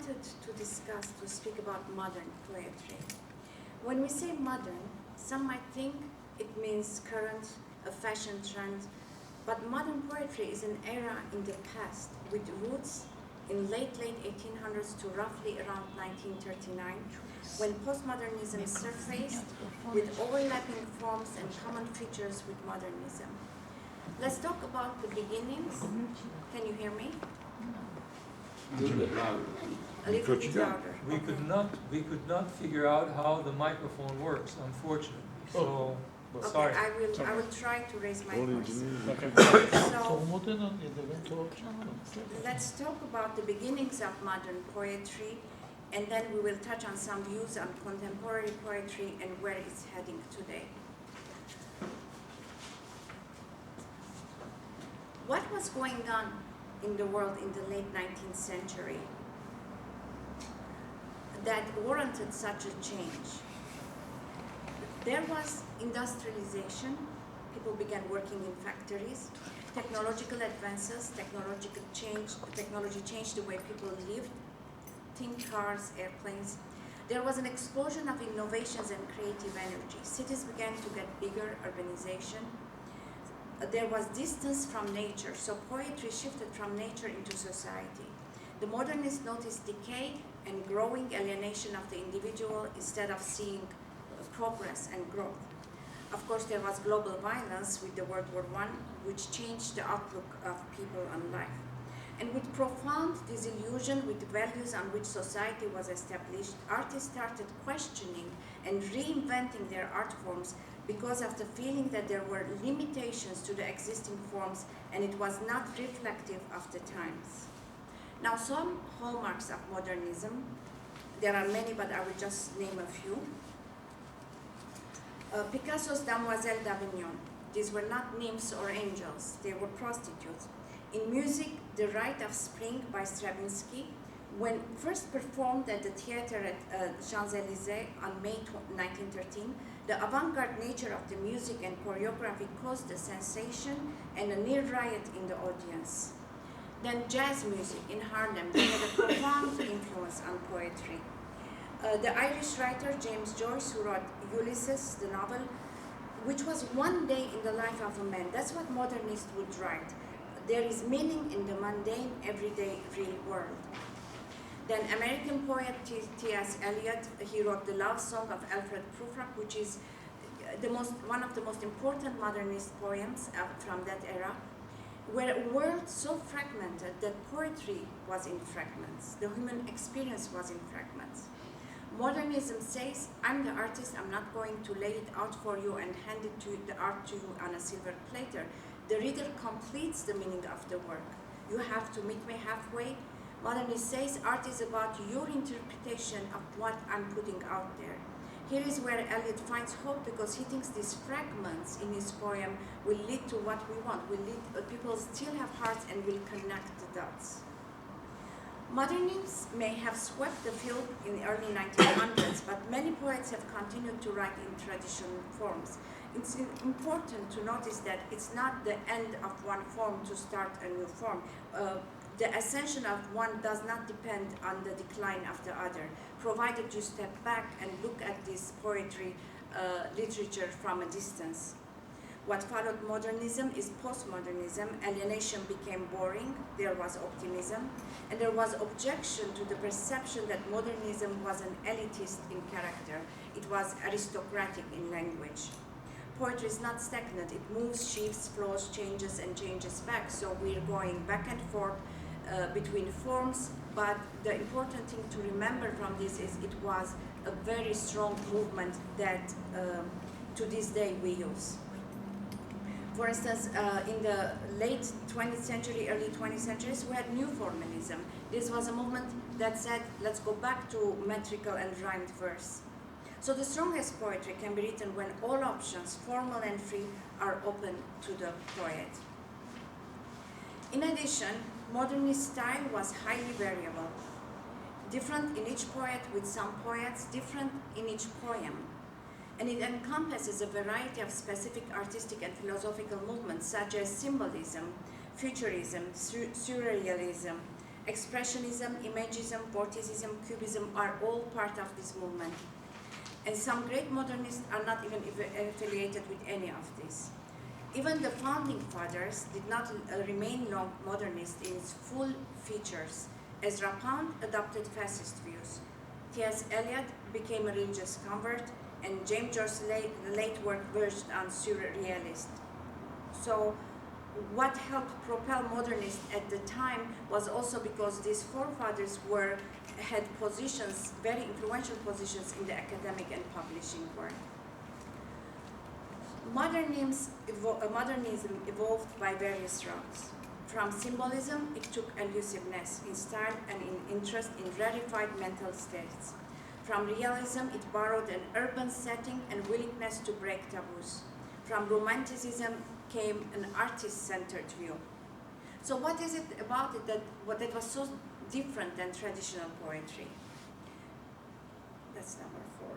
wanted to speak about modern poetry. When we say modern, some might think it means current, a fashion trend, but modern poetry is an era in the past with roots in late 1800s to roughly around 1939, when postmodernism surfaced with overlapping forms and common features with modernism. Let's talk about the beginnings. Can you hear me? A little bit louder. We could not figure out how the microphone works, unfortunately. So sorry. Okay, I will try to raise my voice. Okay. So let's talk about the beginnings of modern poetry, and then we will touch on some views on contemporary poetry and where it's heading today. What was going on in the world in the late 19th century that warranted such a change? There was industrialization. People began working in factories. Technological advances, technology changed the way people lived. Think cars, airplanes. There was an explosion of innovations and creative energy. Cities began to get bigger, urbanization. There was distance from nature, so poetry shifted from nature into society. The modernists noticed decay and growing alienation of the individual instead of seeing progress and growth. Of course, there was global violence with the World War I, which changed the outlook of people on life. And with profound disillusion with the values on which society was established, artists started questioning and reinventing their art forms because of the feeling that there were limitations to the existing forms and it was not reflective of the times. Now, some hallmarks of modernism, there are many, but I will just name a few. Picasso's Demoiselles d'Avignon. These were not nymphs or angels, they were prostitutes. In music, The Rite of Spring by Stravinsky, when first performed at the theater at Champs-Élysées on May 1913, the avant-garde nature of the music and choreography caused a sensation and a near riot in the audience. Then jazz music in Harlem, they had a profound influence on poetry. The Irish writer James Joyce, who wrote Ulysses, the novel, which was one day in the life of a man. That's what modernists would write. There is meaning in the mundane, everyday, real world. Then American poet T.S. Eliot, he wrote the love song of Alfred Prufrock, which is one of the most important modernist poems from that era, where a world so fragmented that poetry was in fragments, the human experience was in fragments. Modernism says, I'm the artist, I'm not going to lay it out for you and hand the art to you on a silver platter. The reader completes the meaning of the work. You have to meet me halfway. Modernist says, art is about your interpretation of what I'm putting out there. Here is where Eliot finds hope, because he thinks these fragments in his poem will lead to what we want, people still have hearts and will connect the dots. Modernists may have swept the field in the early 1900s, but many poets have continued to write in traditional forms. It's important to notice that it's not the end of one form to start a new form. The ascension of one does not depend on the decline of the other, provided you step back and look at this poetry literature from a distance. What followed modernism is postmodernism. Alienation became boring, there was optimism, and there was objection to the perception that modernism was an elitist in character. It was aristocratic in language. Poetry is not stagnant, it moves, shifts, flows, changes, and changes back, so we're going back and forth between forms, but the important thing to remember from this is it was a very strong movement that to this day we use. For instance, in the late 20th century, early 20th centuries, we had new formalism. This was a movement that said, let's go back to metrical and rhymed verse. So the strongest poetry can be written when all options, formal and free, are open to the poet. In addition, modernist style was highly variable, different in each poet, with some poets different in each poem. And it encompasses a variety of specific artistic and philosophical movements such as symbolism, futurism, surrealism, Expressionism, Imagism, Vorticism, Cubism are all part of this movement. And some great modernists are not even affiliated with any of this. Even the founding fathers did not remain long modernist in its full features. Ezra Pound adopted fascist views. T.S. Eliot became a religious convert, and James Joyce's late work verged on surrealist. So what helped propel modernists at the time was also because these forefathers had positions, very influential positions in the academic and publishing world. Modernism evolved by various routes. From symbolism, it took elusiveness in style and in interest in rarefied mental states. From realism, it borrowed an urban setting and willingness to break taboos. From romanticism came an artist-centered view. So what is it about it that was so different than traditional poetry? That's number 4.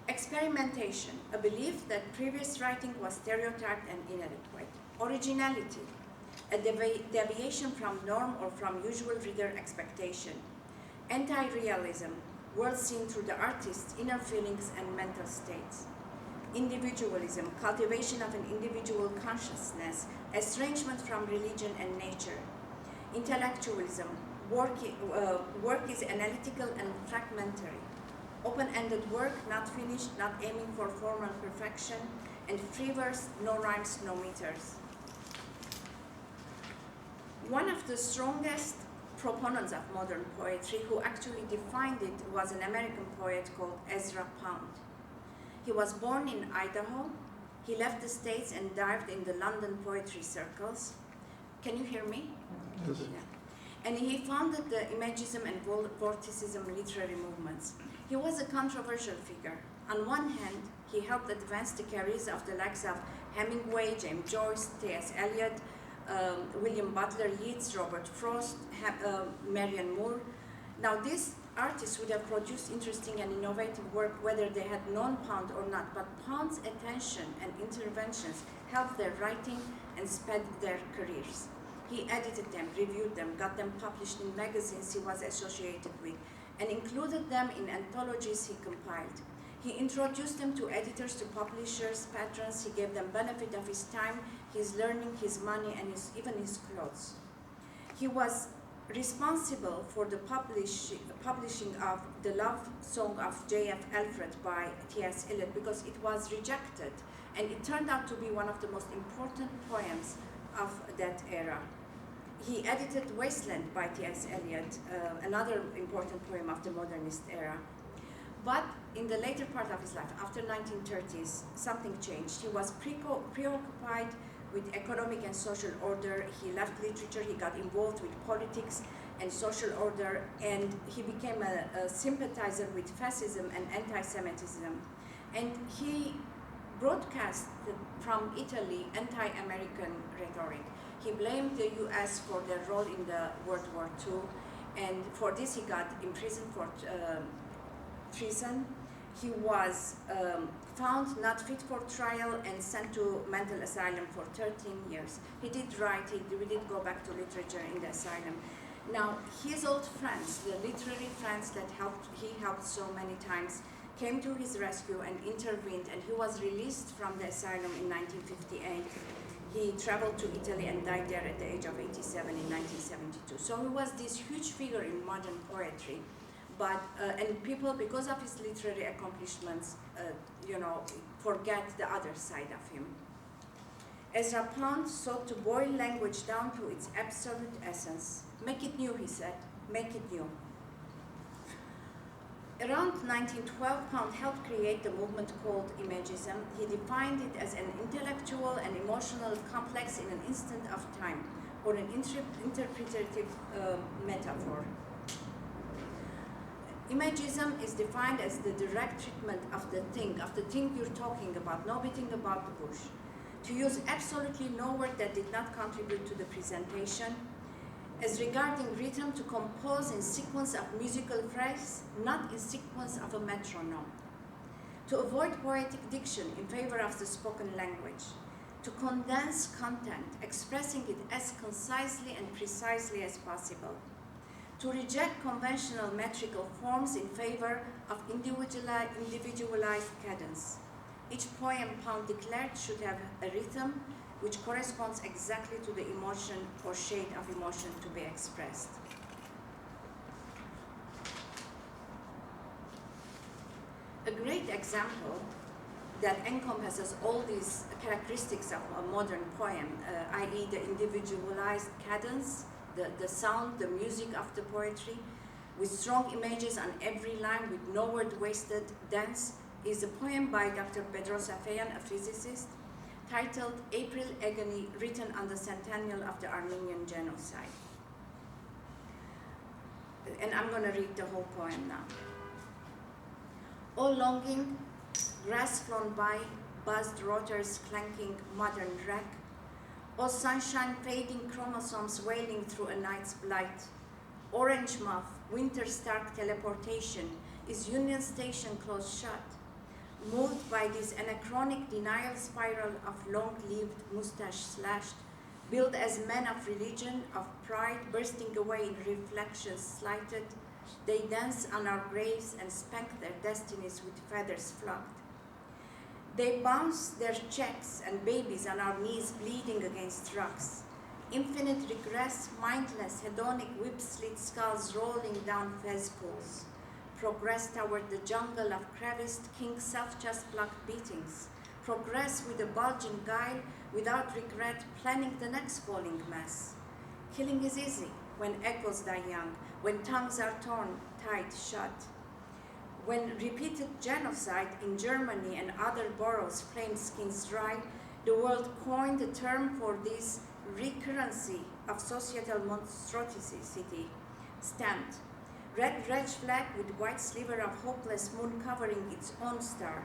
Experimentation, a belief that previous writing was stereotyped and inadequate. Originality, a deviation from norm or from usual reader expectation. Anti-realism, world seen through the artist's inner feelings and mental states. Individualism, cultivation of an individual consciousness, estrangement from religion and nature. Intellectualism, work is analytical and fragmentary. Open-ended work, not finished, not aiming for formal perfection, and free verse, no rhymes, no meters. One of the strongest proponents of modern poetry who actually defined it was an American poet called Ezra Pound. He was born in Idaho. He left the States and dived in the London poetry circles. Can you hear me? Yes. Yeah. And he founded the Imagism and Vorticism literary movements. He was a controversial figure. On one hand, he helped advance the careers of the likes of Hemingway, James Joyce, T.S. Eliot, William Butler Yeats, Robert Frost, Marian Moore. Now, these artists would have produced interesting and innovative work whether they had known Pound or not, but Pound's attention and interventions helped their writing and sped their careers. He edited them, reviewed them, got them published in magazines he was associated with, and included them in anthologies he compiled. He introduced them to editors, to publishers, patrons. He gave them benefit of his time, his learning, his money, and even his clothes. He was responsible for the publishing of the love song of J.F. Alfred by T.S. Eliot because it was rejected, and it turned out to be one of the most important poems of that era. He edited Wasteland by T.S. Eliot, another important poem of the modernist era. But in the later part of his life, after 1930s, something changed. He was preoccupied with economic and social order. He left literature, he got involved with politics and social order, and he became a sympathizer with fascism and anti-Semitism. And he broadcast from Italy anti-American rhetoric. He blamed the US for their role in the World War II, and for this he got imprisoned for treason. He was found not fit for trial and sent to mental asylum for 13 years. He did write, we did go back to literature in the asylum. Now, his old friends, the literary friends that he helped so many times, came to his rescue and intervened, and he was released from the asylum in 1958. He traveled to Italy and died there at the age of 87 in 1972. So he was this huge figure in modern poetry. But, and people, because of his literary accomplishments, forget the other side of him. Ezra Pound sought to boil language down to its absolute essence. Make it new, he said, make it new. Around 1912, Pound helped create the movement called Imagism. He defined it as an intellectual and emotional complex in an instant of time, or an interpretative metaphor. Imagism is defined as the direct treatment of the thing you're talking about, no beating about the bush. To use absolutely no word that did not contribute to the presentation. As regarding rhythm, to compose in sequence of musical phrase, not in sequence of a metronome. To avoid poetic diction in favor of the spoken language. To condense content, expressing it as concisely and precisely as possible. to reject conventional metrical forms in favor of individualized cadence. Each poem Pound declared should have a rhythm which corresponds exactly to the emotion or shade of emotion to be expressed. A great example that encompasses all these characteristics of a modern poem, i.e. the individualized cadence, the sound, the music of the poetry, with strong images on every line, with no word wasted, dance, is a poem by Dr. Pedro Safeyan, a physicist, titled April Agony, written on the centennial of the Armenian genocide. And I'm going to read the whole poem now. O longing, grass flown by, buzzed rotors clanking modern wreck. O sunshine fading chromosomes wailing through a night's blight. Orange muff, winter stark teleportation, is Union Station closed shut? Moved by this anachronic denial spiral of long-lived mustache slashed, built as men of religion, of pride, bursting away in reflections slighted, they dance on our graves and spank their destinies with feathers flocked. They bounce their checks and babies on our knees bleeding against rocks. Infinite regress, mindless, hedonic whip-slit skulls rolling down fez pools. Progress toward the jungle of creviced king self-just plucked beatings. Progress with a bulging guile, without regret, planning the next falling mass. Killing is easy when echoes die young, when tongues are torn tight shut. When repeated genocide in Germany and other boroughs flamed skins dry, the world coined a term for this recurrency of societal monstrosity, stamped. Red flag with white sliver of hopeless moon covering its own star.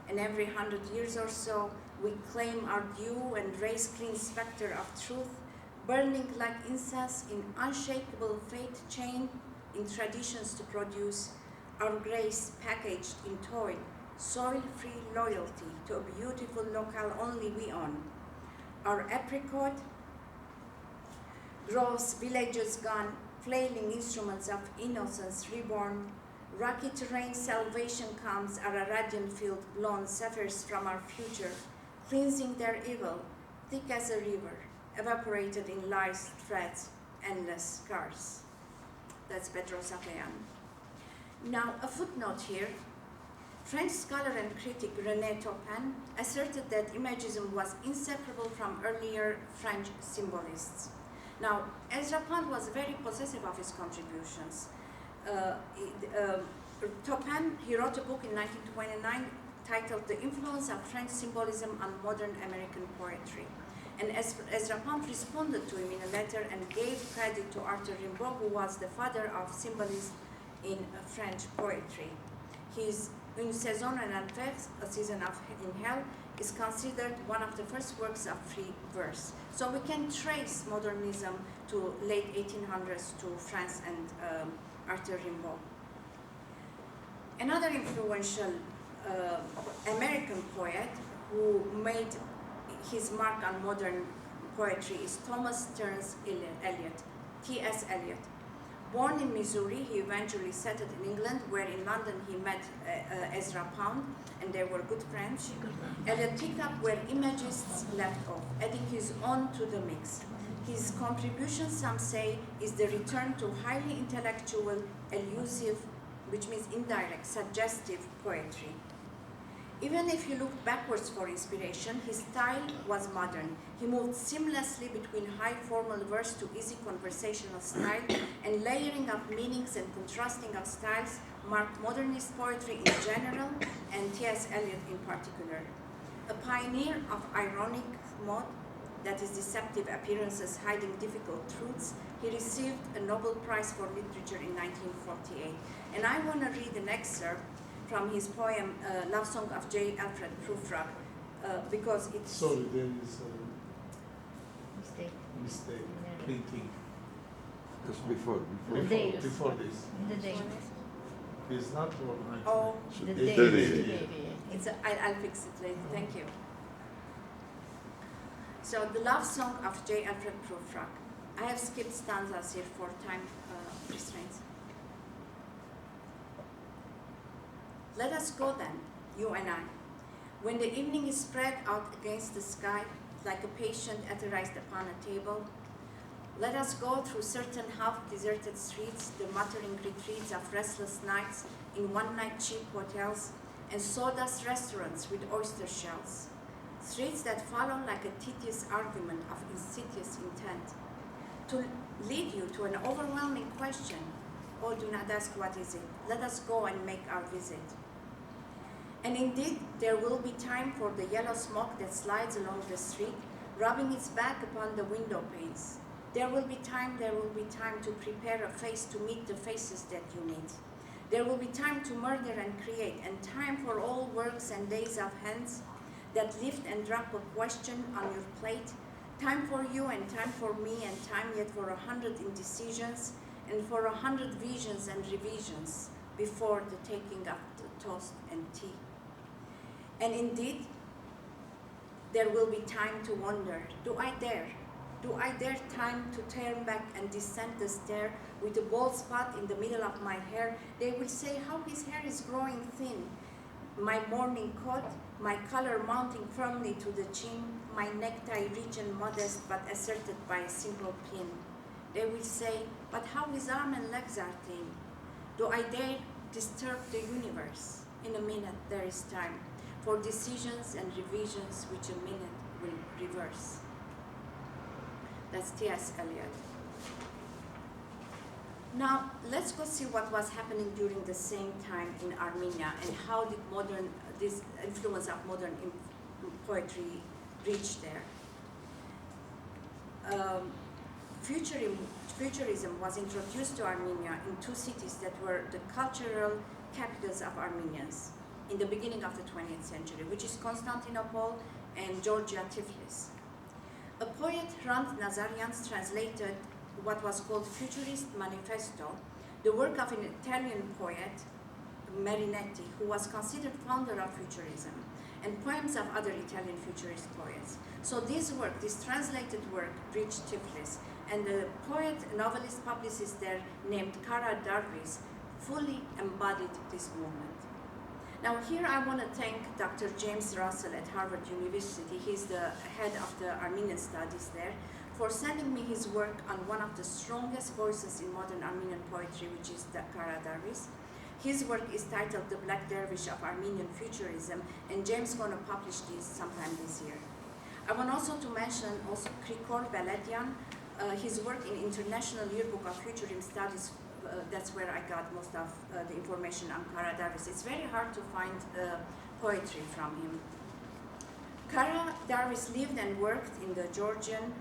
And every 100 years or so, we claim our due and raise clean specter of truth, burning like incense in unshakable faith chain, in traditions to produce our grace packaged in toil, soil-free loyalty to a beautiful locale only we own. Our apricot grows, villages gone, flailing instruments of innocence reborn. Rocky terrain salvation comes, our radiant field blown zephyrs from our future, cleansing their evil, thick as a river, evaporated in lies, threats, endless scars. That's Pedro Safeyan. Now, a footnote here. French scholar and critic René Taupin asserted that imagism was inseparable from earlier French symbolists. Now, Ezra Pound was very possessive of his contributions. Taupin, he wrote a book in 1929 titled The Influence of French Symbolism on Modern American Poetry. And Ezra Pound responded to him in a letter and gave credit to Arthur Rimbaud, who was the father of symbolism in French poetry. His Une saison en enfer, A Season in Hell, is considered one of the first works of free verse. So we can trace modernism to late 1800s to France and Arthur Rimbaud. Another influential American poet who made his mark on modern poetry is Thomas Stearns Eliot, T.S. Eliot. Born in Missouri, he eventually settled in England, where in London he met Ezra Pound, and they were good friends. Eliot picked up where imagists left off, adding his own to the mix. His contribution, some say, is the return to highly intellectual, elusive, which means indirect, suggestive poetry. Even if he looked backwards for inspiration, his style was modern. He moved seamlessly between high formal verse to easy conversational style, and layering of meanings and contrasting of styles marked modernist poetry in general and T.S. Eliot in particular. A pioneer of ironic mode, that is deceptive appearances hiding difficult truths, he received a Nobel Prize for Literature in 1948. And I want to read an excerpt from his poem, Love Song of J. Alfred Prufrock, because it's... Sorry, there is a mistake. Printing. Just before Before this. The date. It's not one. Oh, The It date. is. it's I'll fix it later, thank you. So the Love Song of J. Alfred Prufrock. I have skipped stanzas here for time restraints. Let us go then, you and I. When the evening is spread out against the sky, like a patient atherized upon a table, let us go through certain half-deserted streets, the muttering retreats of restless nights in one-night cheap hotels and sawdust restaurants with oyster shells. Streets that follow like a tedious argument of insidious intent. To lead you to an overwhelming question, oh, do not ask what is it. Let us go and make our visit. And indeed, there will be time for the yellow smoke that slides along the street, rubbing its back upon the window panes. There will be time to prepare a face to meet the faces that you meet. There will be time to murder and create, and time for all works and days of hands that lift and drop a question on your plate. Time for you and time for me, and time yet for 100 indecisions, and for 100 visions and revisions before the taking of the toast and tea. And indeed, there will be time to wonder, do I dare? Do I dare time to turn back and descend the stair with a bald spot in the middle of my hair? They will say how his hair is growing thin. My morning coat, my collar mounting firmly to the chin, my necktie rich and modest but asserted by a simple pin. They will say, but how his arm and legs are thin. Do I dare disturb the universe? In a minute there is time for decisions and revisions which a minute will reverse. That's T.S. Eliot. Now, let's go see what was happening during the same time in Armenia and how did this influence of modern poetry reach there. Futurism was introduced to Armenia in two cities that were the cultural capitals of Armenians in the beginning of the 20th century, which is Constantinople and Georgia Tiflis. A poet, Hrant Nazarian, translated what was called Futurist Manifesto, the work of an Italian poet, Marinetti, who was considered founder of Futurism, and poems of other Italian futurist poets. So this work, this translated work, reached Tiflis, and the poet, novelist, publicist there named Kara Darvis fully embodied this movement. Now here I want to thank Dr. James Russell at Harvard University, he's the head of the Armenian studies there, for sending me his work on one of the strongest voices in modern Armenian poetry, which is the Kara Darvis. His work is titled The Black Dervish of Armenian Futurism, and James is going to publish this sometime this year. I want also to mention also Krikor Beledian, his work in International Yearbook of Futurism Studies. That's where I got most of the information on Kara Darvis. It's very hard to find poetry from him. Kara Darvis lived and worked in the Georgian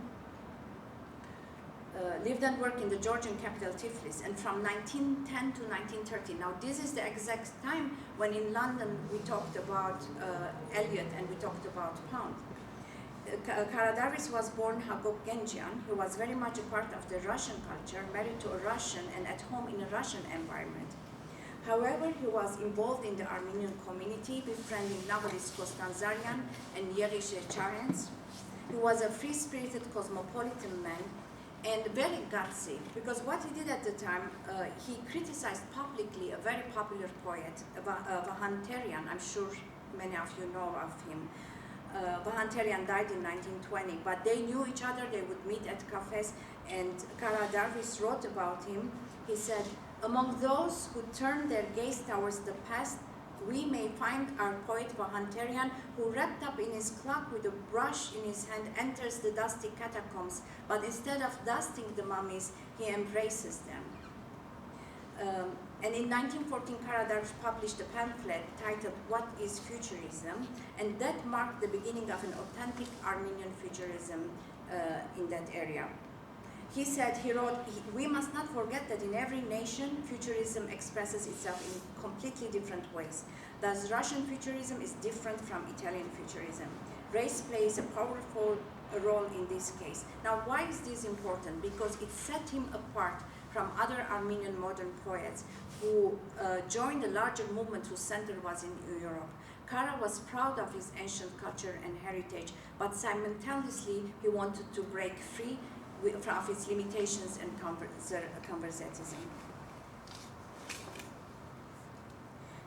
capital Tiflis, and from 1910 to 1930. Now this is the exact time when in London we talked about Eliot and we talked about Pound. Kara Darvis was born Hagop-Genjian, who was very much a part of the Russian culture, married to a Russian and at home in a Russian environment. However, he was involved in the Armenian community, befriending novelist Kostanzarian and Yeri Shecharens. He was a free-spirited cosmopolitan man and very gutsy, because what he did at the time, he criticized publicly a very popular poet, Vahanterian. I'm sure many of you know of him. Vahanterian died in 1920, but they knew each other, they would meet at cafes, and Kara Darvis wrote about him. He said, among those who turn their gaze towards the past, we may find our poet Vahanterian, who wrapped up in his cloak with a brush in his hand enters the dusty catacombs, but instead of dusting the mummies, he embraces them. And in 1914, Kara Darvis published a pamphlet titled What is Futurism? And that marked the beginning of an authentic Armenian futurism in that area. He said, he wrote, we must not forget that in every nation, futurism expresses itself in completely different ways. Thus, Russian futurism is different from Italian futurism. Race plays a powerful role in this case. Now, why is this important? Because it set him apart from other Armenian modern poets who joined a larger movement whose center was in Europe. Kara was proud of his ancient culture and heritage, but simultaneously he wanted to break free of its limitations and conservatism.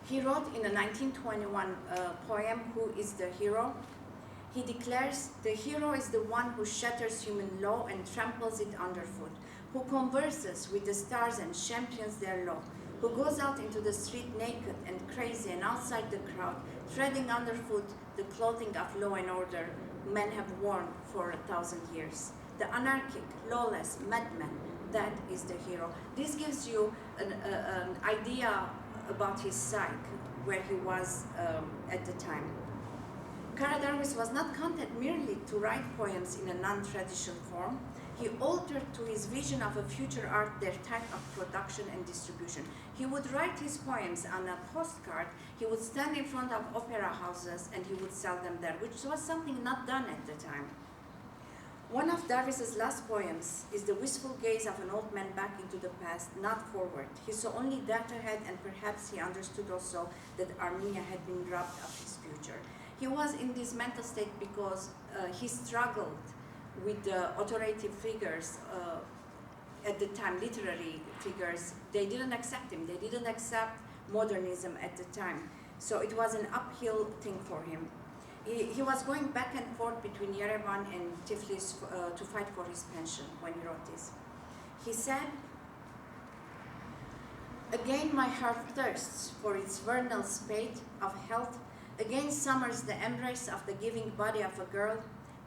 He wrote in a 1921 poem, Who is the Hero? He declares, the hero is the one who shatters human law and tramples it underfoot, who converses with the stars and champions their law, who goes out into the street naked and crazy and outside the crowd, treading underfoot the clothing of law and order men have worn for 1,000 years. The anarchic, lawless madman, that is the hero. This gives you an idea about his psyche, where he was at the time. Karadarvis was not content merely to write poems in a non-traditional form. He altered to his vision of a future art their type of production and distribution. He would write his poems on a postcard, he would stand in front of opera houses and he would sell them there, which was something not done at the time. One of Darvis's last poems is the wistful gaze of an old man back into the past, not forward. He saw only that ahead, and perhaps he understood also that Armenia had been robbed of his future. He was in this mental state because he struggled with the authoritative figures at the time, literary figures. They didn't accept him. They didn't accept modernism at the time. So it was an uphill thing for him. He was going back and forth between Yerevan and Tiflis to fight for his pension when he wrote this. He said, again my heart thirsts for its vernal spate of health. Again summers the embrace of the giving body of a girl.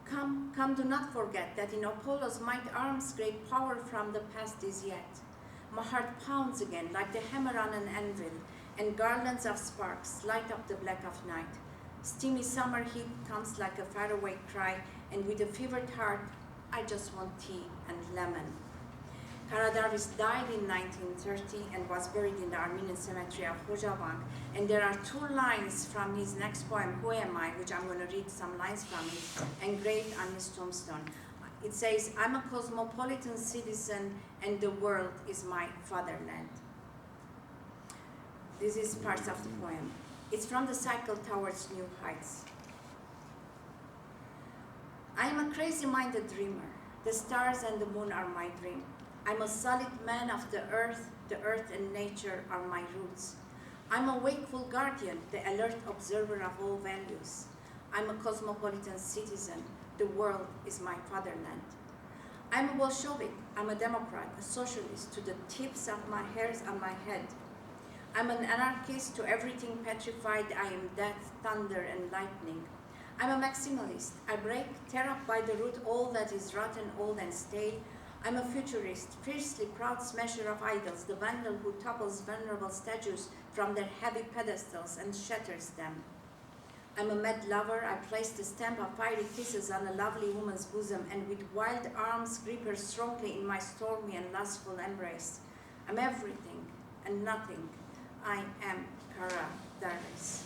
Come, come, do not forget that in Apollo's might arms great power from the past is yet. My heart pounds again like the hammer on an anvil, and garlands of sparks light up the black of night. Steamy summer heat comes like a faraway cry, and with a fevered heart, I just want tea and lemon. Karadarvis died in 1930 and was buried in the Armenian cemetery of Khojavang. And there are two lines from his next poem, Who Am I?, which I'm going to read some lines from it, engraved on his tombstone. It says, I'm a cosmopolitan citizen and the world is my fatherland. This is part of the poem. It's from the cycle towards new heights. I am a crazy-minded dreamer. The stars and the moon are my dream. I'm a solid man of the earth and nature are my roots. I'm a wakeful guardian, the alert observer of all values. I'm a cosmopolitan citizen. The world is my fatherland. I'm a Bolshevik. I'm a Democrat, a socialist to the tips of my hairs on my head. I'm an anarchist to everything petrified. I am death, thunder, and lightning. I'm a maximalist. I break, tear up by the root all that is rotten, old, and stale. I'm a futurist, fiercely proud smasher of idols, the vandal who topples venerable statues from their heavy pedestals and shatters them. I'm a mad lover. I place the stamp of fiery kisses on a lovely woman's bosom, and with wild arms grip her strongly in my stormy and lustful embrace. I'm everything and nothing. I am Karadarvis.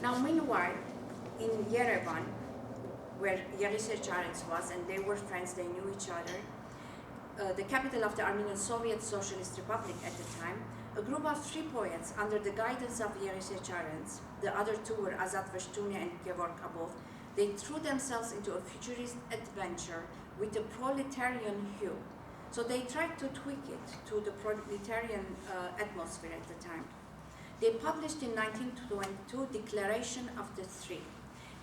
Now, meanwhile, in Yerevan, where Yerise Charents was, and they were friends, they knew each other, the capital of the Armenian Soviet Socialist Republic at the time, a group of three poets under the guidance of Yerise Charents, the other two were Azat Veshtunia and Gevorg Abov, they threw themselves into a futurist adventure with a proletarian hue. So they tried to tweak it to the proletarian atmosphere at the time. They published in 1922 Declaration of the Three,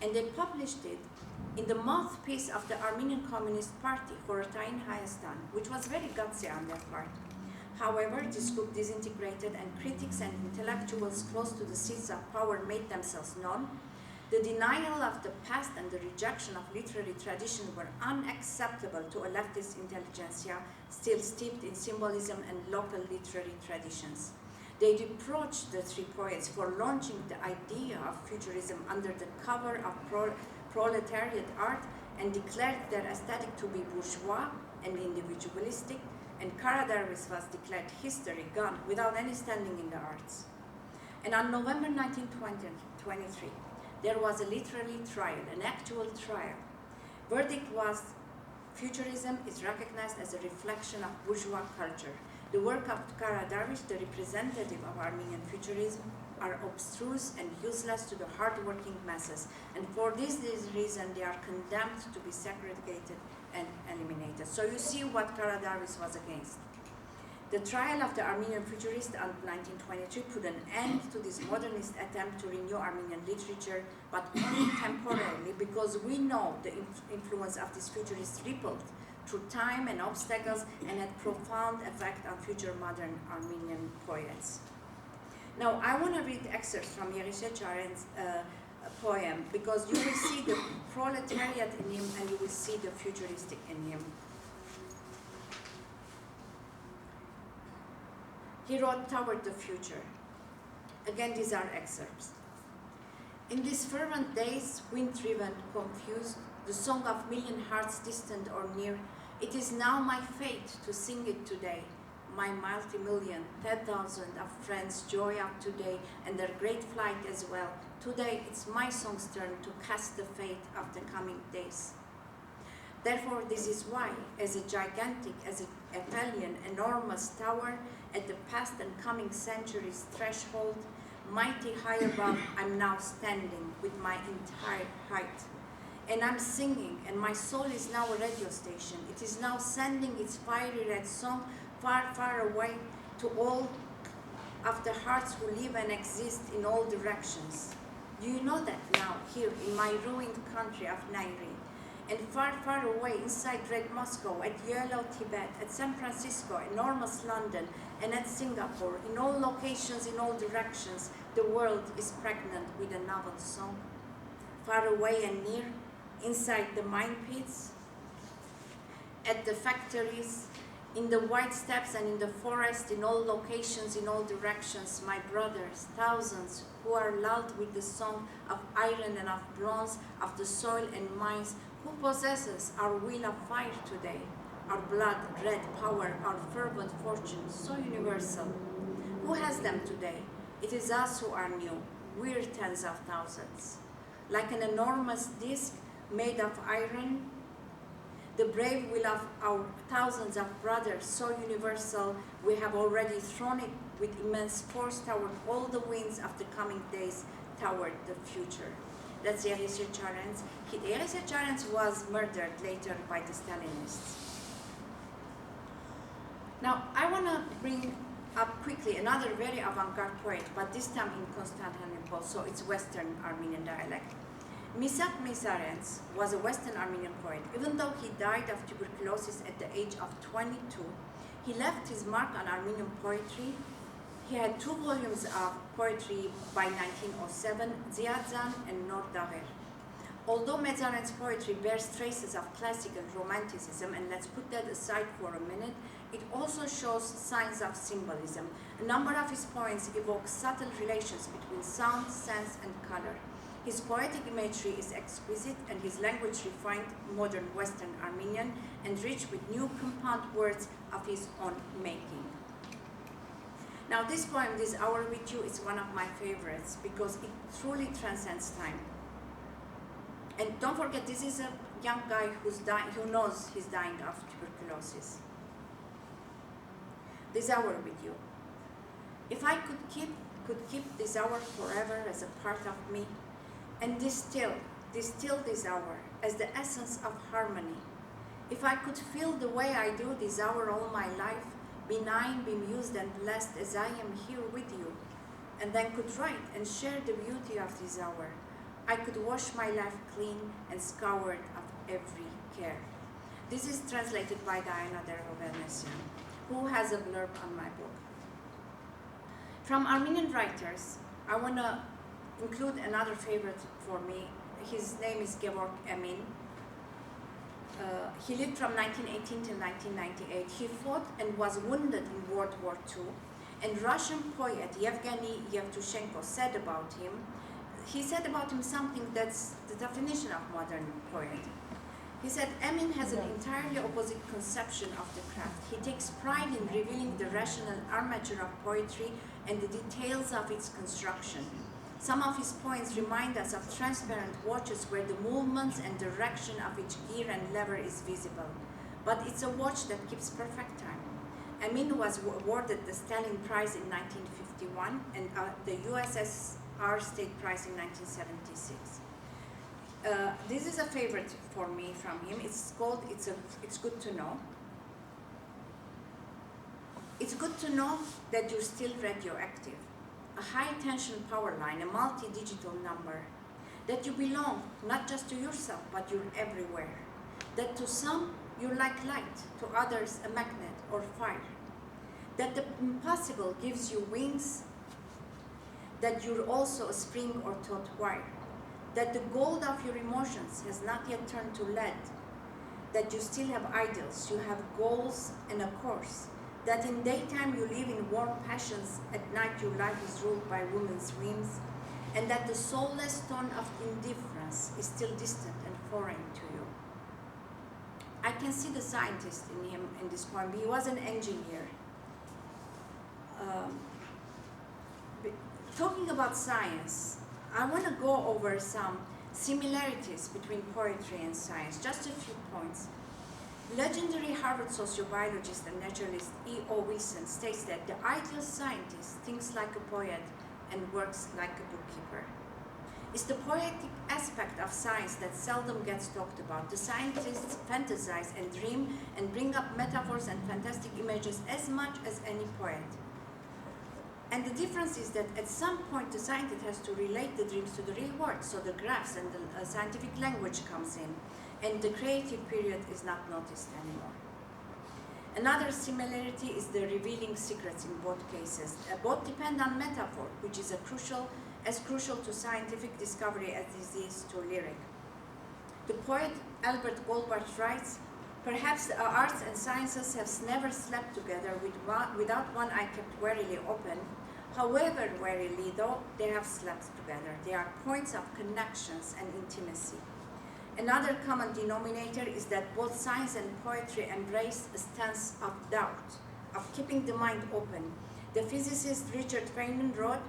and they published it in the mouthpiece of the Armenian Communist Party, Horotain Hayastan, which was very gutsy on their part. However, this group disintegrated, and critics and intellectuals close to the seats of power made themselves known. The denial of the past and the rejection of literary tradition were unacceptable to a leftist intelligentsia still steeped in symbolism and local literary traditions. They reproached the three poets for launching the idea of futurism under the cover of proletariat art and declared their aesthetic to be bourgeois and individualistic, and Karadarvis was declared history gone without any standing in the arts. And on November 1923, there was a literary trial, an actual trial. Verdict was, futurism is recognized as a reflection of bourgeois culture. The work of Karadarvis, the representative of Armenian futurism, are abstruse and useless to the hard-working masses, and for this reason they are condemned to be segregated and eliminated. So you see what Karadarvis was against. The trial of the Armenian futurist in 1923 put an end to this modernist attempt to renew Armenian literature, but only temporarily, because we know the influence of these futurists rippled through time and obstacles and had profound effect on future modern Armenian poets. Now, I want to read excerpts from Yerishecharen's poem, because you will see the proletariat in him and you will see the futuristic in him. He wrote Toward the Future. Again, these are excerpts. In these fervent days, wind-driven, confused, the song of million hearts distant or near, it is now my fate to sing it today. My multi-million, 10,000 of friends joy up today and their great flight as well. Today, it's my song's turn to cast the fate of the coming days. Therefore, this is why, as a gigantic, as a Athelian, enormous tower at the past and coming centuries' threshold, mighty high above, I'm now standing with my entire height. And I'm singing, and my soul is now a radio station. It is now sending its fiery red song far, far away to all of the hearts who live and exist in all directions. Do you know that now, here in my ruined country of Nairi? And far, far away inside Red Moscow, at Yellow Tibet, at San Francisco, enormous London, and at Singapore, in all locations, in all directions, the world is pregnant with a novel song. Far away and near, inside the mine pits, at the factories, in the white steppes and in the forest, in all locations, in all directions, my brothers, thousands, who are lulled with the song of iron and of bronze, of the soil and mines, who possesses our wheel of fire today, our blood, red power, our fervent fortune, so universal? Who has them today? It is us who are new. We're tens of thousands. Like an enormous disc made of iron, the brave will of our thousands of brothers, so universal, we have already thrown it with immense force toward all the winds of the coming days, toward the future. That's Yerishecharen's. Yerishecharen's was murdered later by the Stalinists. Now, I want to bring up quickly another very avant-garde poet, but this time in Constantinople, so it's Western Armenian dialect. Misat Mesarens was a Western Armenian poet. Even though he died of tuberculosis at the age of 22, he left his mark on Armenian poetry. He had 2 volumes of poetry by 1907, Ziadzan and Nordaver. Although Mesarens' poetry bears traces of classical romanticism, and let's put that aside for a minute, it also shows signs of symbolism. A number of his poems evoke subtle relations between sound, sense, and color. His poetic imagery is exquisite and his language refined, modern Western Armenian, and rich with new compound words of his own making. Now this poem, This Hour With You, is one of my favorites because it truly transcends time. And don't forget, this is a young guy who knows he's dying of tuberculosis. This hour with you. If I could keep this hour forever as a part of me, and distill this hour as the essence of harmony. If I could feel the way I do this hour all my life, benign, bemused, and blessed as I am here with you, and then could write and share the beauty of this hour, I could wash my life clean and scoured of every care. This is translated by Diana Derovanesian, who has a blurb on my book. From Armenian writers, I want to include another favorite for me. His name is Gevorg Emin. He lived from 1918 to 1998. He fought and was wounded in World War II. And Russian poet Yevgeny Yevtushenko said about him, something that's the definition of modern poet. He said, Emin has an entirely opposite conception of the craft. He takes pride in revealing the rational armature of poetry and the details of its construction. Some of his poems remind us of transparent watches where the movements and direction of each gear and lever is visible. But it's a watch that keeps perfect time. Emin was awarded the Stalin Prize in 1951 and the USSR State Prize in 1976. This is a favorite for me from him. It's called It's Good to Know. It's good to know that you're still radioactive. A high-tension power line, a multi-digital number. That you belong, not just to yourself, but you're everywhere. That to some, you're like light, to others, a magnet or fire. That the impossible gives you wings, that you're also a spring or taut wire. That the gold of your emotions has not yet turned to lead. That you still have ideals, you have goals and a course. That in daytime you live in warm passions, at night your life is ruled by women's whims, and that the soulless tone of indifference is still distant and foreign to you. I can see the scientist in him in this poem. He was an engineer. Talking about science, I want to go over some similarities between poetry and science, just a few points. Legendary Harvard sociobiologist and naturalist E.O. Wilson states that the ideal scientist thinks like a poet and works like a bookkeeper. It's the poetic aspect of science that seldom gets talked about. The scientists fantasize and dream and bring up metaphors and fantastic images as much as any poet. And the difference is that at some point the scientist has to relate the dreams to the real world, so the graphs and the scientific language comes in, and the creative period is not noticed anymore. Another similarity is the revealing secrets in both cases. Both depend on metaphor, which is as crucial to scientific discovery as it is to lyric. The poet Albert Goldbach writes, "Perhaps the arts and sciences have never slept together without one eye kept warily open. However warily, though, they have slept together. They are points of connections and intimacy." Another common denominator is that both science and poetry embrace a stance of doubt, of keeping the mind open. The physicist Richard Feynman wrote,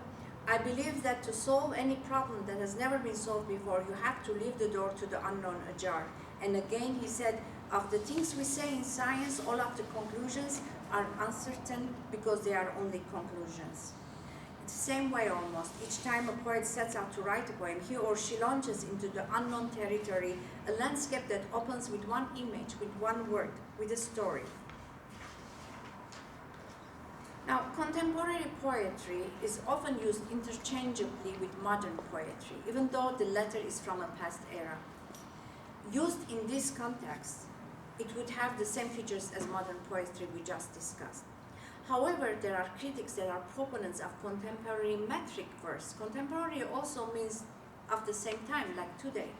"I believe that to solve any problem that has never been solved before, you have to leave the door to the unknown ajar." And again, he said, "Of the things we say in science, all of the conclusions are uncertain because they are only conclusions." It's the same way almost. Each time a poet sets out to write a poem, he or she launches into the unknown territory, a landscape that opens with one image, with one word, with a story. Now, contemporary poetry is often used interchangeably with modern poetry, even though the latter is from a past era. Used in this context, it would have the same features as modern poetry we just discussed. However, there are critics that are proponents of contemporary metric verse. Contemporary also means of the same time, like today.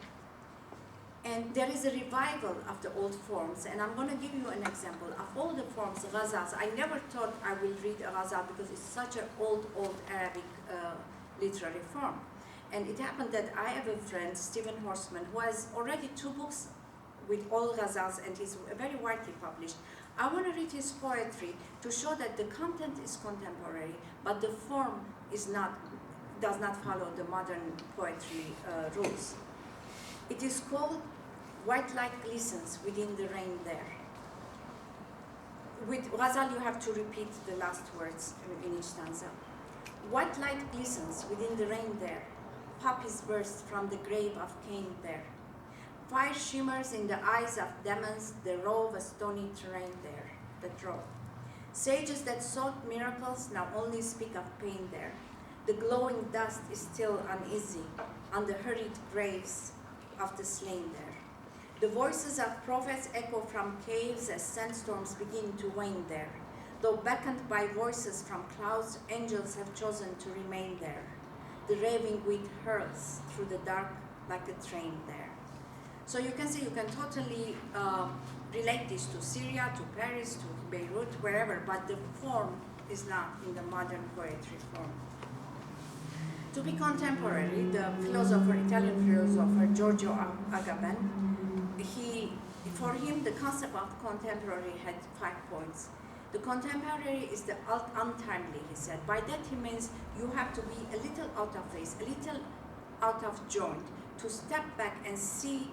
And there is a revival of the old forms, and I'm going to give you an example of all the forms, ghazals. I never thought I will read a ghazal because it's such an old Arabic literary form. And it happened that I have a friend, Stephen Horstman, who has already 2 books with all ghazals, and he's very widely published. I want to read his poetry to show that the content is contemporary, but the form does not follow the modern poetry rules. It is called "White Light Glistens Within the Rain There." With ghazal, you have to repeat the last words in each stanza. "White light glistens within the rain there. Poppies burst from the grave of Cain there. Fire shimmers in the eyes of demons, they rove a stony terrain there, that rove. Sages that sought miracles now only speak of pain there. The glowing dust is still uneasy on the hurried graves of the slain there. The voices of prophets echo from caves as sandstorms begin to wane there. Though beckoned by voices from clouds, angels have chosen to remain there. The raving wind hurls through the dark like a train there." So you can see, you can totally relate this to Syria, to Paris, to Beirut, wherever, but the form is not in the modern poetry form. To be contemporary, the Italian philosopher Giorgio Agamben, for him the concept of contemporary had 5 points. The contemporary is the untimely, he said. By that he means you have to be a little out of phase, a little out of joint, to step back and see,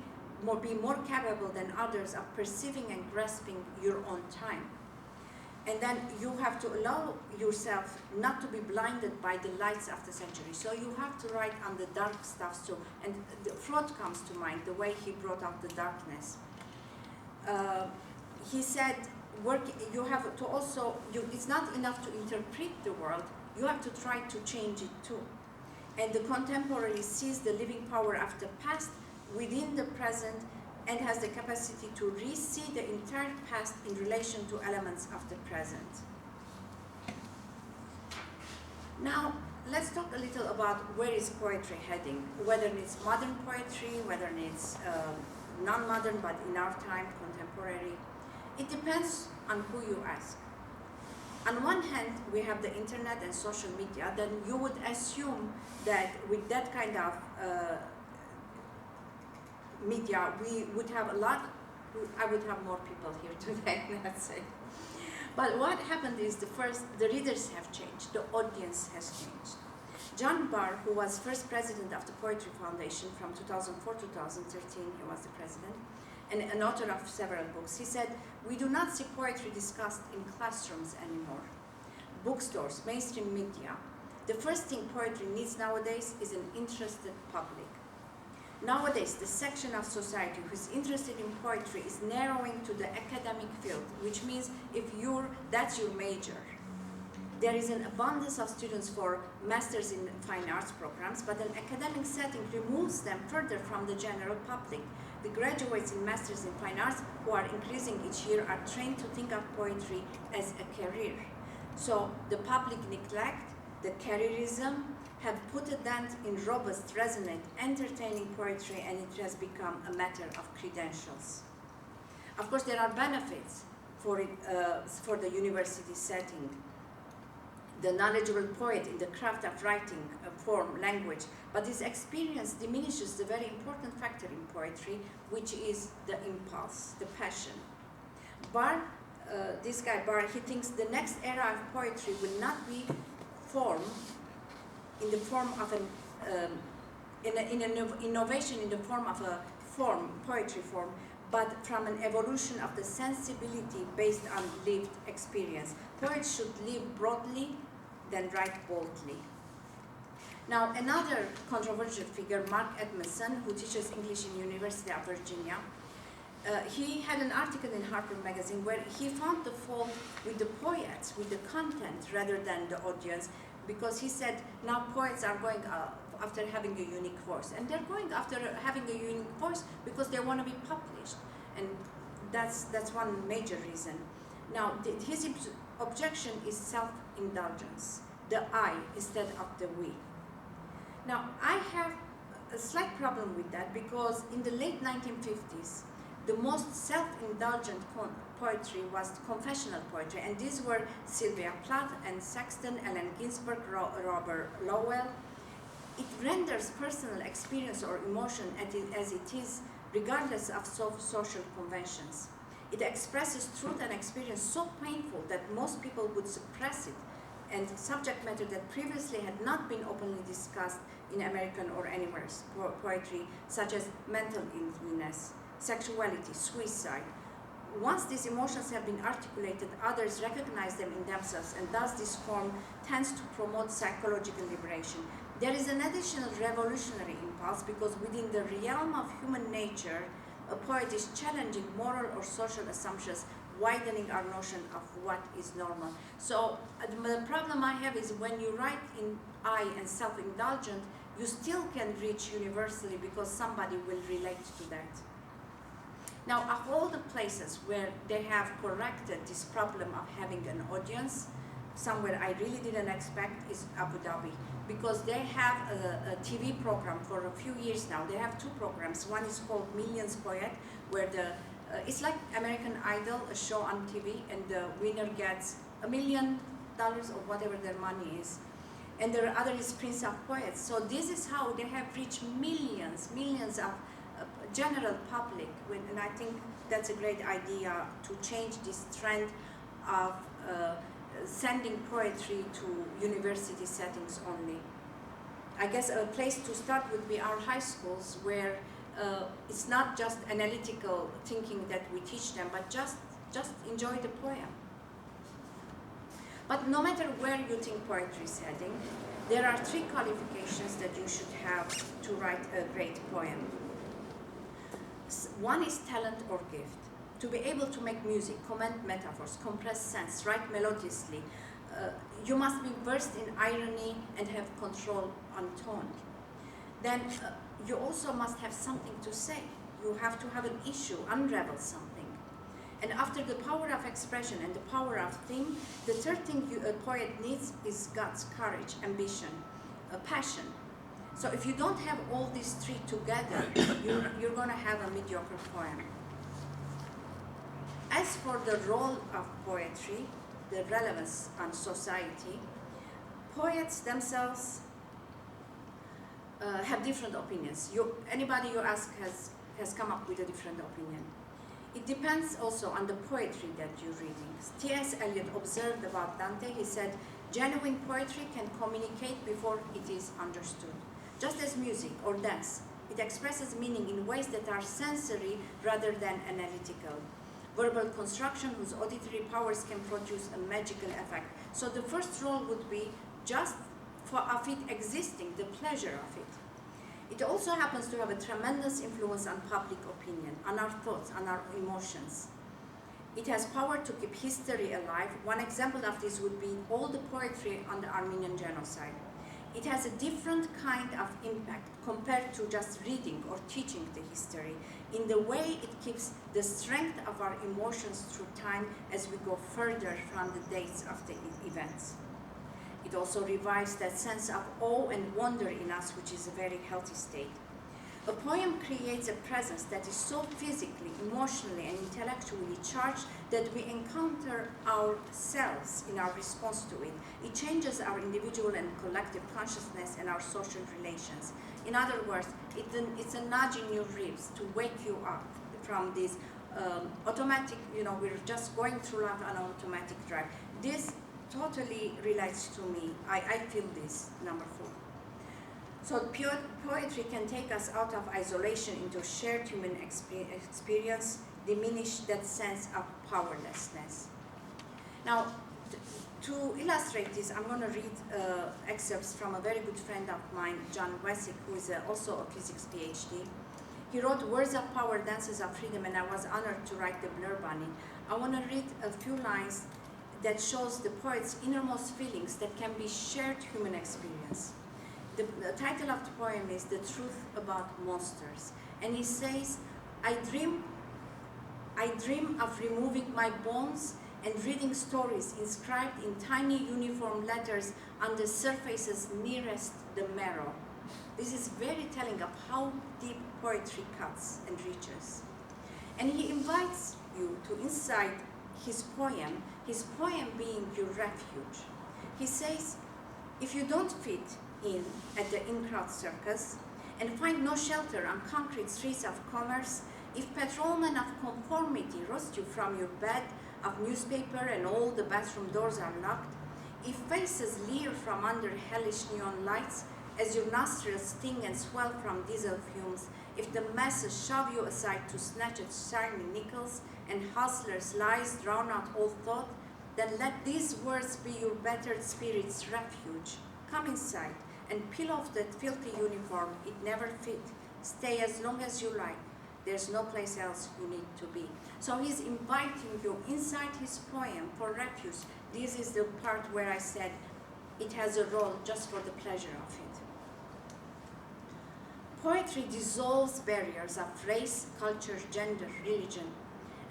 be more capable than others of perceiving and grasping your own time. And then you have to allow yourself not to be blinded by the lights of the century. So you have to write on the dark stuff too. And the Freud comes to mind, the way he brought out the darkness. He said, you have to also, it's not enough to interpret the world, you have to try to change it too. And the contemporary sees the living power of the past within the present and has the capacity to re-see the entire past in relation to elements of the present. Now, let's talk a little about where is poetry heading, whether it's modern poetry, whether it's non-modern, but in our time, contemporary. It depends on who you ask. On one hand, we have the internet and social media, then you would assume that with that kind of media, we would have I would have more people here today, let's say. But what happened is the readers have changed, the audience has changed. John Barr, who was first president of the Poetry Foundation from 2004 to 2013, he was the president, and an author of several books, he said, we do not see poetry discussed in classrooms anymore. Bookstores, mainstream media. The first thing poetry needs nowadays is an interested public. Nowadays, the section of society who is interested in poetry is narrowing to the academic field, which means that's your major. There is an abundance of students for masters in fine arts programs, but an academic setting removes them further from the general public. The graduates in masters in fine arts who are increasing each year are trained to think of poetry as a career. So the public neglect, the careerism, have put a dent in robust, resonant, entertaining poetry, and it has become a matter of credentials. Of course, there are benefits for the university setting. The knowledgeable poet in the craft of writing, form, language, but this experience diminishes the very important factor in poetry, which is the impulse, the passion. Barr, this guy Barr, he thinks the next era of poetry will not be formed in the form of an innovation in the form of a poetry form, but from an evolution of the sensibility based on lived experience. Poets should live broadly, then write boldly. Now, another controversial figure, Mark Edmondson, who teaches English in University of Virginia, he had an article in Harper magazine where he found the fault with the poets, with the content, rather than the audience, because he said now poets are going after having a unique voice, and they're going after having a unique voice because they want to be published, and that's one major reason. Now, his objection is self-indulgence, the I instead of the we. Now, I have a slight problem with that because in the late 1950s, the most self-indulgent poetry was confessional poetry, and these were Sylvia Plath and Saxton, Allen Ginsberg, Robert Lowell. It renders personal experience or emotion as it is, regardless of social conventions. It expresses truth and experience so painful that most people would suppress it, and subject matter that previously had not been openly discussed in American or anywhere poetry, such as mental illness, sexuality, suicide. Once these emotions have been articulated, others recognize them in themselves, and thus this form tends to promote psychological liberation. There is an additional revolutionary impulse because within the realm of human nature, a poet is challenging moral or social assumptions, widening our notion of what is normal. So the problem I have is when you write in I and self-indulgent, you still can reach universally because somebody will relate to that. Now, of all the places where they have corrected this problem of having an audience, somewhere I really didn't expect is Abu Dhabi, because they have a TV program for a few years now. They have two programs. One is called Millions Poet, where it's like American Idol, a show on TV, and the winner gets $1 million or whatever their money is. And the other is Prince of Poets. So this is how they have reached millions of general public, and I think that's a great idea to change this trend of sending poetry to university settings only. I guess a place to start would be our high schools, where it's not just analytical thinking that we teach them, but just enjoy the poem. But no matter where you think poetry is heading, there are 3 qualifications that you should have to write a great poem. One is talent or gift. To be able to make music, comment metaphors, compress sense, write melodiously, you must be versed in irony and have control on tone. Then you also must have something to say. You have to have an issue, unravel something. And after the power of expression and the power of theme, the third thing a poet needs is guts, courage, ambition, passion. So if you don't have all these 3 together, you're going to have a mediocre poem. As for the role of poetry, the relevance on society, poets themselves have different opinions. Anybody you ask has come up with a different opinion. It depends also on the poetry that you're reading. T.S. Eliot observed about Dante, he said, genuine poetry can communicate before it is understood. Just as music or dance, it expresses meaning in ways that are sensory rather than analytical. Verbal construction whose auditory powers can produce a magical effect. So the first role would be just of it existing, the pleasure of it. It also happens to have a tremendous influence on public opinion, on our thoughts, on our emotions. It has power to keep history alive. One example of this would be all the poetry on the Armenian genocide. It has a different kind of impact compared to just reading or teaching the history, in the way it keeps the strength of our emotions through time as we go further from the dates of the events. It also revives that sense of awe and wonder in us, which is a very healthy state. A poem creates a presence that is so physically, emotionally, and intellectually charged that we encounter ourselves in our response to it. It changes our individual and collective consciousness and our social relations. In other words, it's a nudge in your ribs to wake you up from this automatic, we're just going through life on an automatic drive. This totally relates to me. I feel this, number 4. So poetry can take us out of isolation into shared human experience, diminish that sense of powerlessness. Now, to illustrate this, I'm going to read excerpts from a very good friend of mine, John Wessick, who is also a physics PhD. He wrote Words of Power, Dances of Freedom, and I was honored to write the blurb on it. I want to read a few lines that shows the poet's innermost feelings that can be shared human experience. The title of the poem is The Truth About Monsters. And he says, I dream of removing my bones and reading stories inscribed in tiny uniform letters on the surfaces nearest the marrow. This is very telling of how deep poetry cuts and reaches. And he invites you to inside his poem being your refuge. He says, if you don't fit in at the in-crowd circus and find no shelter on concrete streets of commerce, if patrolmen of conformity roast you from your bed of newspaper and all the bathroom doors are locked, if faces leer from under hellish neon lights as your nostrils sting and swell from diesel fumes, if the masses shove you aside to snatch at shiny nickels and hustlers' lies drown out all thought, then let these words be your battered spirit's refuge. Come inside and peel off that filthy uniform. It never fit. Stay as long as you like. There's no place else you need to be. So he's inviting you inside his poem for refuge. This is the part where I said it has a role just for the pleasure of it. Poetry dissolves barriers of race, culture, gender, religion.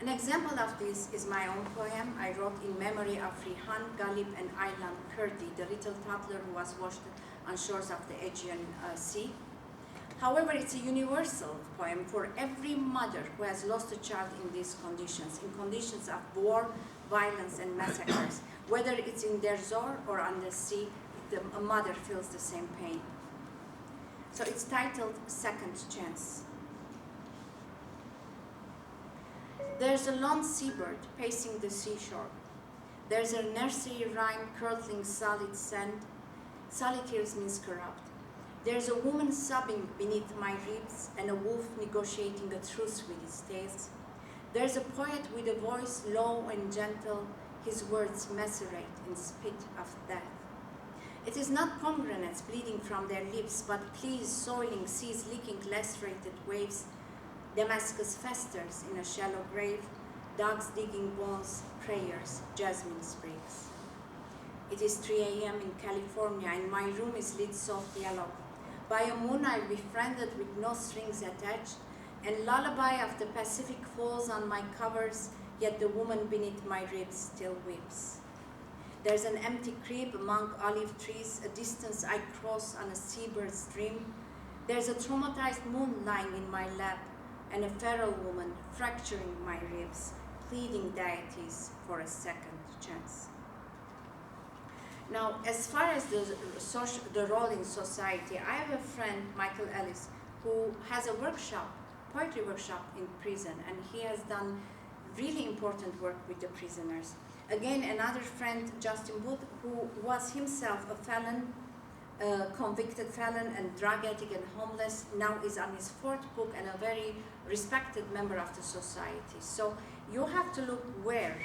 An example of this is my own poem I wrote in memory of Rihan, Galip, and Aylan Kurdi, the little toddler who was washed on shores of the Aegean Sea. However, it's a universal poem for every mother who has lost a child in these conditions, in conditions of war, violence, and massacres. Whether it's in their zor or on the sea, a mother feels the same pain. So it's titled Second Chance. There's a lone seabird pacing the seashore. There's a nursery rhyme curdling solid sand. Solitaires means corrupt. There's a woman sobbing beneath my ribs and a wolf negotiating a truce with his tails. There's a poet with a voice low and gentle. his words macerate in spit of death. It is not pomegranates bleeding from their lips, but pleas soiling seas licking lacerated waves. Damascus festers in a shallow grave, dogs digging bones, prayers, jasmine sprigs. It is 3 a.m. in California, and my room is lit soft yellow. By a moon I befriended with no strings attached, and lullaby of the Pacific falls on my covers, yet the woman beneath my ribs still weeps. There's an empty crib among olive trees, a distance I cross on a seabird's dream. There's a traumatized moon lying in my lap, and a feral woman fracturing my ribs, pleading deities for a second chance. Now, as far as the role in society, I have a friend, Michael Ellis, who has a workshop, poetry workshop in prison, and he has done really important work with the prisoners. Again, another friend, Justin Wood, who was himself a felon, convicted felon and drug addict and homeless, now is on his 4th book and a very respected member of the society. So you have to look where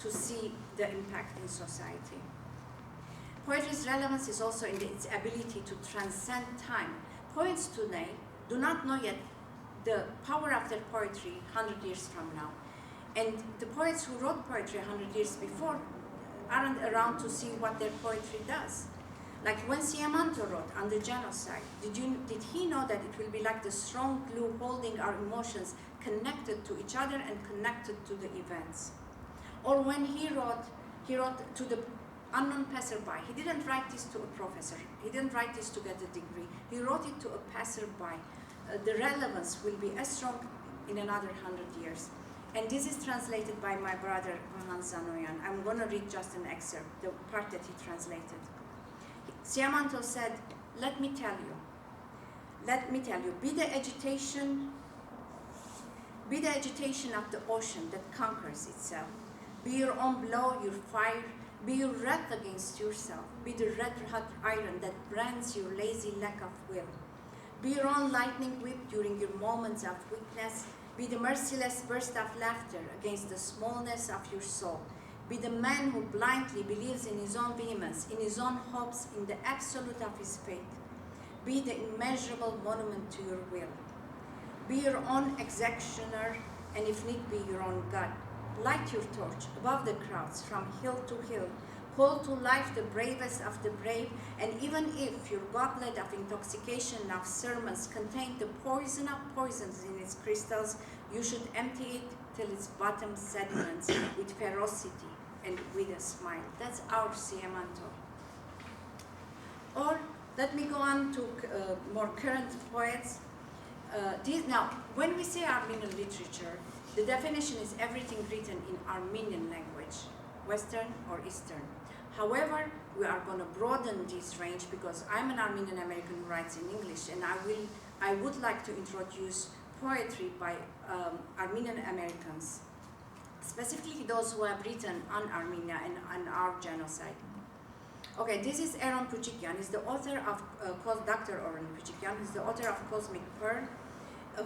to see the impact in society. Poetry's relevance is also in its ability to transcend time. Poets today do not know yet the power of their poetry 100 years from now. And the poets who wrote poetry 100 years before aren't around to see what their poetry does. Like when Siamanto wrote on the genocide, did he know that it will be like the strong glue holding our emotions connected to each other and connected to the events? Or when he wrote to the unknown passerby. He didn't write this to a professor. He didn't write this to get a degree. He wrote it to a passerby. The relevance will be as strong in another 100 years. And this is translated by my brother, Zanoyan. I'm going to read just an excerpt, the part that he translated. Siamanto said, let me tell you, be the agitation of the ocean that conquers itself. Be your own blow, your fire, be your wrath against yourself. Be the red-hot iron that brands your lazy lack of will. Be your own lightning whip during your moments of weakness. Be the merciless burst of laughter against the smallness of your soul. Be the man who blindly believes in his own vehemence, in his own hopes, in the absolute of his faith. Be the immeasurable monument to your will. Be your own executioner, and if need be, your own God. Light your torch above the crowds from hill to hill. Call to life the bravest of the brave, and even if your goblet of intoxication of sermons contained the poison of poisons in its crystals, you should empty it till its bottom sediments with ferocity and with a smile. That's our Siamanto. Or let me go on to more current poets. Now, when we say Armenian literature, the definition is everything written in Armenian language, Western or Eastern. However, we are going to broaden this range because I'm an Armenian American who writes in English, and I would like to introduce poetry by Armenian Americans, specifically those who have written on Armenia and on our genocide. Okay, this is Aram Puchikyan. He's the author of, Dr. Aram Puchikyan, he's the author of Cosmic Pearl,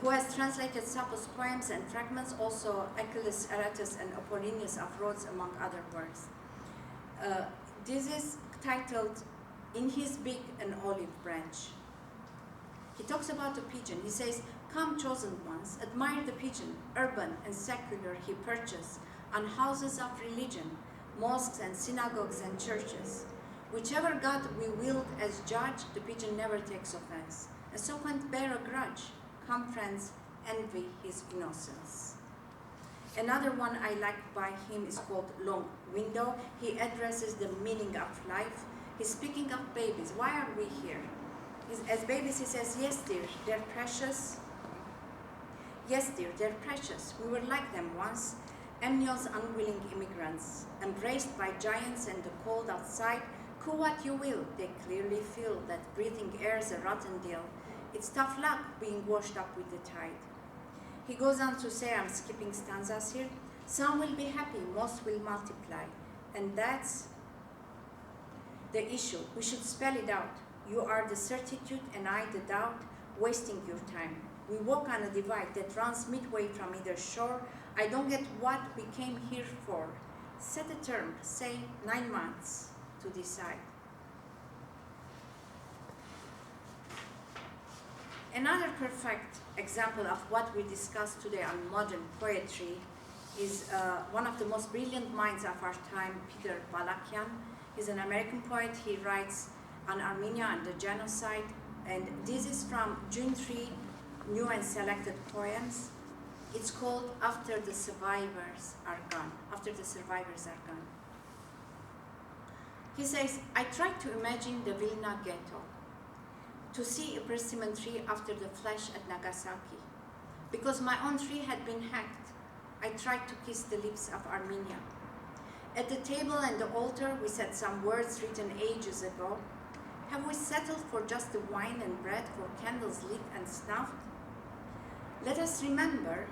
who has translated Sappho's poems and fragments, also Achilles, Aratus, and Apollonius of Rhodes, among other works. This is titled, In His Beak an Olive Branch. He talks about a pigeon. He says, come chosen ones, admire the pigeon, urban and secular he perches on houses of religion, mosques and synagogues and churches. Whichever God we wield as judge, the pigeon never takes offense, and so can't bear a grudge. Come friends, envy his innocence. Another one I like by him is called Long Window. He addresses the meaning of life. He's speaking of babies. Why are we here? As babies, he says, yes, dear, they're precious. Yes, dear, they're precious. We were like them once, Amnion's unwilling immigrants, embraced by giants and the cold outside. Coo what you will, they clearly feel that breathing air's a rotten deal. It's tough luck being washed up with the tide. He goes on to say, I'm skipping stanzas here, some will be happy, most will multiply. And that's the issue. We should spell it out. You are the certitude and I the doubt, wasting your time. We walk on a divide that runs midway from either shore. I don't get what we came here for. Set a term, say 9 months, to decide. Another perfect example of what we discussed today on modern poetry is one of the most brilliant minds of our time, Peter Balakian. He's an American poet. He writes on Armenia and the genocide, and this is from June 3, New and Selected Poems. It's called After the Survivors Are Gone. After the Survivors Are Gone. He says, I tried to imagine the Vilna ghetto, to see a persimmon tree after the flash at Nagasaki. Because my own tree had been hacked, I tried to kiss the lips of Armenia. At the table and the altar, we said some words written ages ago. Have we settled for just the wine and bread, for candles lit and snuffed? Let us remember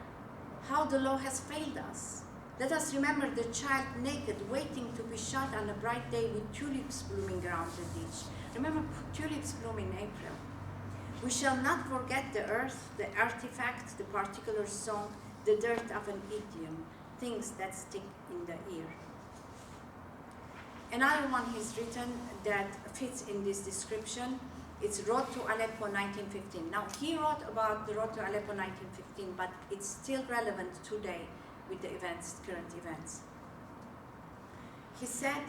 how the law has failed us. Let us remember the child naked, waiting to be shot on a bright day with tulips blooming around the ditch. Remember, tulips bloom in April. We shall not forget the earth, the artifact, the particular song, the dirt of an idiom, things that stick in the ear. Another one he's written that fits in this description, it's Road to Aleppo 1915. Now, he wrote about the Road to Aleppo 1915, but it's still relevant today with the events, current events. He said,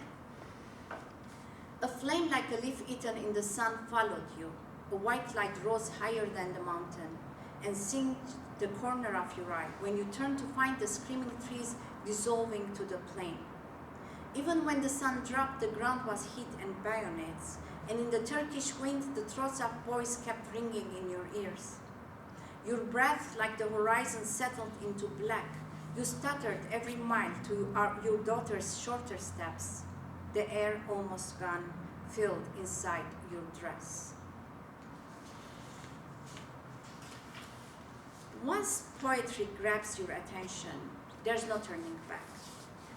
a flame like a leaf eaten in the sun followed you. A white light rose higher than the mountain and singed the corner of your eye when you turned to find the screaming trees dissolving to the plain. Even when the sun dropped, the ground was heat and bayonets, and in the Turkish wind, the throats of boys kept ringing in your ears. Your breath, like the horizon, settled into black. You stuttered every mile to your daughter's shorter steps. The air almost gone, filled inside your dress. Once poetry grabs your attention, there's no turning back.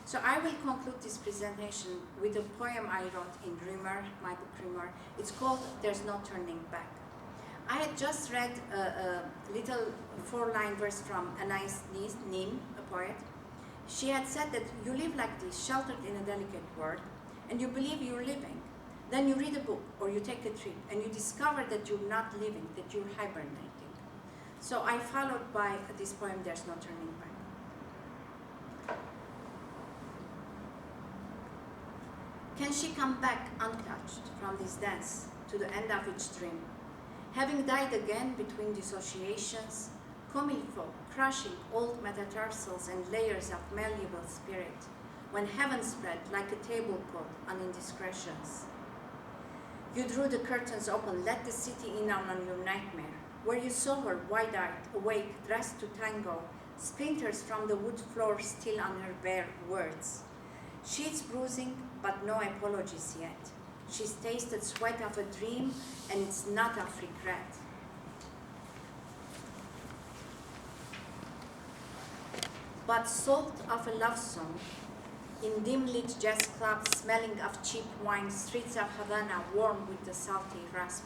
So I will conclude this presentation with a poem I wrote in Rimmer, my book Rimmer. It's called There's No Turning Back. I had just read a little 4-line verse from Anahis, a poet. She had said that you live like this, sheltered in a delicate world, and you believe you're living. Then you read a book or you take a trip and you discover that you're not living, that you're hibernating. So I followed by this poem, There's No Turning Back. Can she come back untouched from this dance to the end of each dream? Having died again between dissociations, comme il faut, crushing old metatarsals and layers of malleable spirit, when heaven spread like a tablecloth on indiscretions. You drew the curtains open, let the city in on your nightmare, where you saw her wide-eyed, awake, dressed to tango, splinters from the wood floor still on her bare words. Sheets bruising, but no apologies yet. She's tasted sweat of a dream, and it's not of regret. But salt of a love song, in dim-lit jazz clubs smelling of cheap wine, streets of Havana warm with the salty rasp.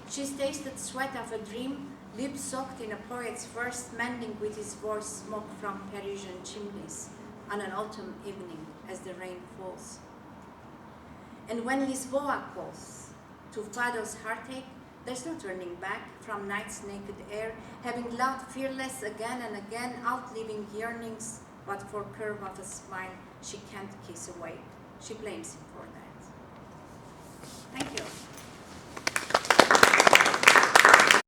She's tasted sweat of a dream, lips soaked in a poet's verse, mending with his voice smoke from Parisian chimneys on an autumn evening as the rain falls. And when Lisboa calls to Fado's heartache, there's no turning back from night's naked air, having loved fearless again and again, outliving yearnings, but for curve of a smile she can't kiss away. She blames him for that. Thank you.